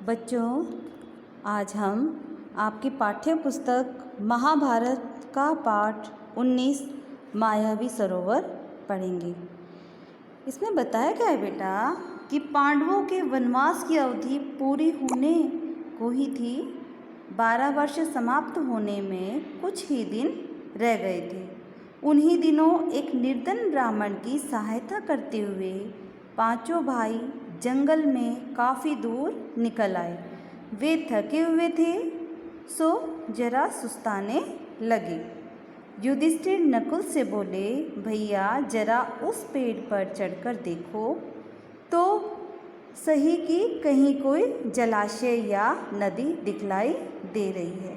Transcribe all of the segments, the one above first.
बच्चों, आज हम आपकी पाठ्य पुस्तक महाभारत का पाठ 19 मायावी सरोवर पढ़ेंगे। इसमें बताया गया है बेटा कि पांडवों के वनवास की अवधि पूरी होने को ही थी। 12 वर्ष समाप्त होने में कुछ ही दिन रह गए थे। उन्हीं दिनों एक निर्धन ब्राह्मण की सहायता करते हुए पांचों भाई जंगल में काफ़ी दूर निकल आए। वे थके हुए थे, सो जरा सुस्ताने लगे। युधिष्ठिर नकुल से बोले, भैया जरा उस पेड़ पर चढ़कर देखो तो सही कि कहीं कोई जलाशय या नदी दिखलाई दे रही है।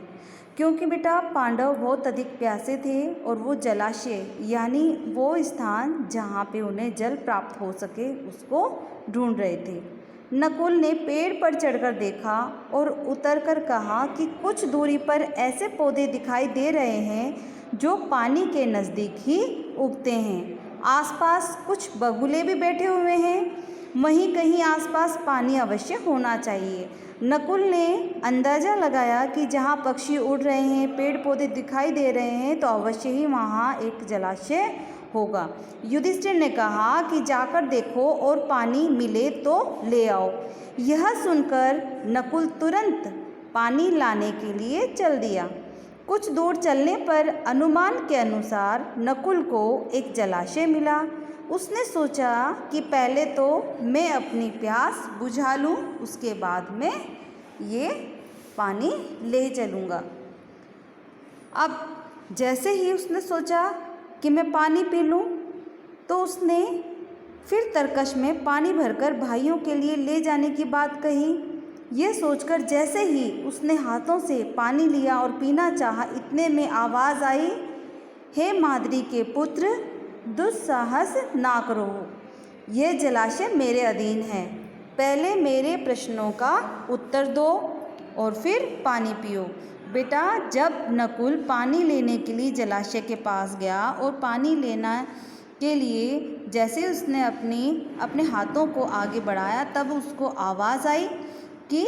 क्योंकि बेटा पांडव बहुत अधिक प्यासे थे और वो जलाशय यानी वो स्थान जहाँ पे उन्हें जल प्राप्त हो सके उसको ढूंढ रहे थे। नकुल ने पेड़ पर चढ़कर देखा और उतरकर कहा कि कुछ दूरी पर ऐसे पौधे दिखाई दे रहे हैं जो पानी के नज़दीक ही उगते हैं। आसपास कुछ बगुले भी बैठे हुए हैं, वहीं कहीं आसपास पानी अवश्य होना चाहिए। नकुल ने अंदाज़ा लगाया कि जहाँ पक्षी उड़ रहे हैं, पेड़ पौधे दिखाई दे रहे हैं, तो अवश्य ही वहाँ एक जलाशय होगा। युधिष्ठिर ने कहा कि जाकर देखो और पानी मिले तो ले आओ। यह सुनकर नकुल तुरंत पानी लाने के लिए चल दिया। कुछ दूर चलने पर अनुमान के अनुसार नकुल को एक जलाशय मिला। उसने सोचा कि पहले तो मैं अपनी प्यास बुझा लूँ, उसके बाद में ये पानी ले चलूँगा। अब जैसे ही उसने सोचा कि मैं पानी पी लूँ, तो उसने फिर तरकश में पानी भरकर भाइयों के लिए ले जाने की बात कही। यह सोचकर जैसे ही उसने हाथों से पानी लिया और पीना चाहा, इतने में आवाज़ आई, हे माद्री के पुत्र, दुस्साहस ना करो। यह जलाशय मेरे अधीन है। पहले मेरे प्रश्नों का उत्तर दो और फिर पानी पियो। बेटा जब नकुल पानी लेने के लिए जलाशय के पास गया और पानी लेना के लिए जैसे उसने अपने हाथों को आगे बढ़ाया, तब उसको आवाज़ आई कि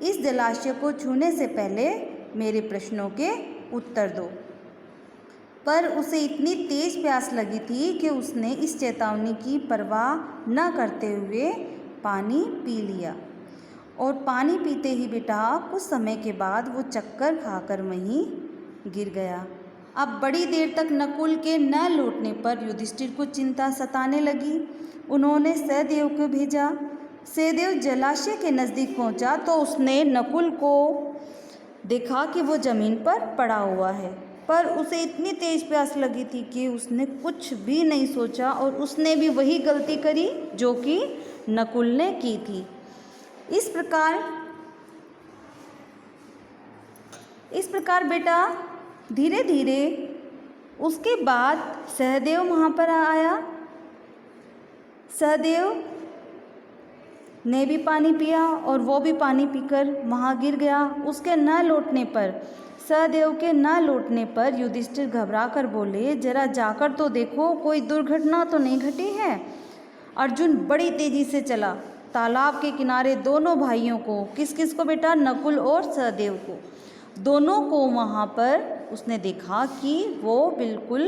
इस जलाशय को छूने से पहले मेरे प्रश्नों के उत्तर दो। पर उसे इतनी तेज़ प्यास लगी थी कि उसने इस चेतावनी की परवाह न करते हुए पानी पी लिया। और पानी पीते ही बेटा कुछ समय के बाद वो चक्कर खाकर वहीं गिर गया। अब बड़ी देर तक नकुल के न लौटने पर युधिष्ठिर को चिंता सताने लगी। उन्होंने सहदेव को भेजा। सहदेव जलाशय के नज़दीक पहुंचा तो उसने नकुल को देखा कि वो ज़मीन पर पड़ा हुआ है, पर उसे इतनी तेज़ प्यास लगी थी कि उसने कुछ भी नहीं सोचा और उसने भी वही गलती करी जो कि नकुल ने की थी। इस प्रकार बेटा धीरे धीरे उसके बाद सहदेव वहाँ पर आया। सहदेव ने भी पानी पिया और वो भी पानी पीकर वहाँ गिर गया। उसके न लौटने पर सहदेव के न लौटने पर युधिष्ठिर घबरा कर बोले, जरा जाकर तो देखो कोई दुर्घटना तो नहीं घटी है। अर्जुन बड़ी तेजी से चला। तालाब के किनारे दोनों भाइयों को, किस किस को बेटा, नकुल और सहदेव को, दोनों को वहाँ पर उसने देखा कि वो बिल्कुल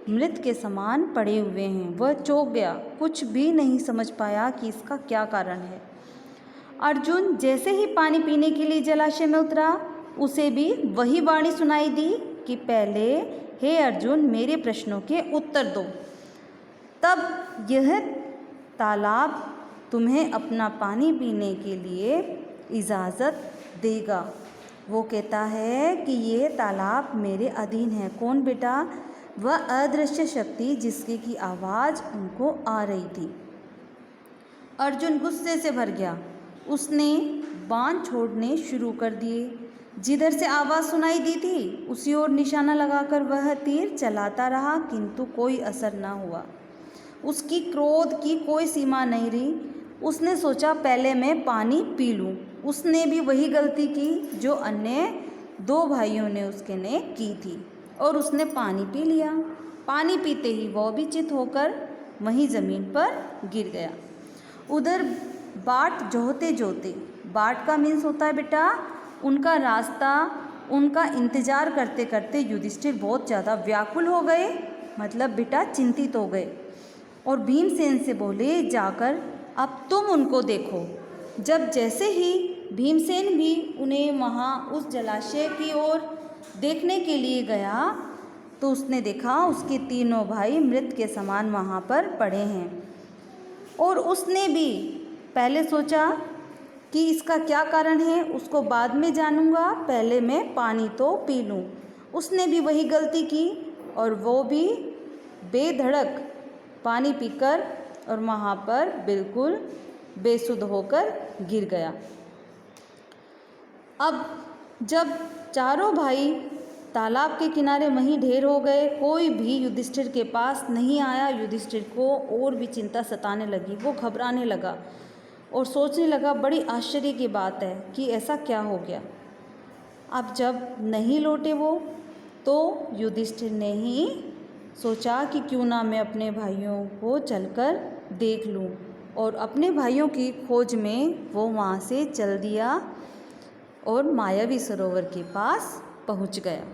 मृत के समान पड़े हुए हैं। वह चौंक गया, कुछ भी नहीं समझ पाया कि इसका क्या कारण है। अर्जुन जैसे ही पानी पीने के लिए जलाशय में उतरा, उसे भी वही वाणी सुनाई दी कि पहले हे अर्जुन मेरे प्रश्नों के उत्तर दो, तब यह तालाब तुम्हें अपना पानी पीने के लिए इजाज़त देगा। वो कहता है कि ये तालाब मेरे अधीन है। कौन बेटा? वह अदृश्य शक्ति जिसकी की आवाज़ उनको आ रही थी। अर्जुन गुस्से से भर गया। उसने बाण छोड़ने शुरू कर दिए। जिधर से आवाज़ सुनाई दी थी उसी ओर निशाना लगाकर वह तीर चलाता रहा, किंतु कोई असर न हुआ। उसकी क्रोध की कोई सीमा नहीं रही। उसने सोचा पहले मैं पानी पी लूँ। उसने भी वही गलती की जो अन्य दो भाइयों ने उसके ने की थी और उसने पानी पी लिया। पानी पीते ही वह भी चित होकर वहीं ज़मीन पर गिर गया। उधर बाट जोहते जोहते बाट का मीन्स होता है बेटा उनका रास्ता, उनका इंतज़ार करते करते युधिष्ठिर बहुत ज़्यादा व्याकुल हो गए, मतलब बेटा चिंतित हो गए। और भीमसेन से बोले, जाकर अब तुम उनको देखो। जब जैसे ही भीमसेन भी उन्हें वहाँ उस जलाशय की ओर देखने के लिए गया तो उसने देखा उसके तीनों भाई मृत के समान वहाँ पर पड़े हैं। और उसने भी पहले सोचा कि इसका क्या कारण है, उसको बाद में जानूंगा, पहले मैं पानी तो पी लूँ। उसने भी वही गलती की और वो भी बेधड़क पानी पीकर और वहाँ पर बिल्कुल बेसुध होकर गिर गया। अब जब चारों भाई तालाब के किनारे वहीं ढेर हो गए, कोई भी युधिष्ठिर के पास नहीं आया। युधिष्ठिर को और भी चिंता सताने लगी, वो घबराने लगा और सोचने लगा बड़ी आश्चर्य की बात है कि ऐसा क्या हो गया। अब जब नहीं लौटे वो, तो युधिष्ठिर ने ही सोचा कि क्यों ना मैं अपने भाइयों को चलकर देख लूं, और अपने भाइयों की खोज में वो वहाँ से चल दिया और मायावी सरोवर के पास पहुँच गया।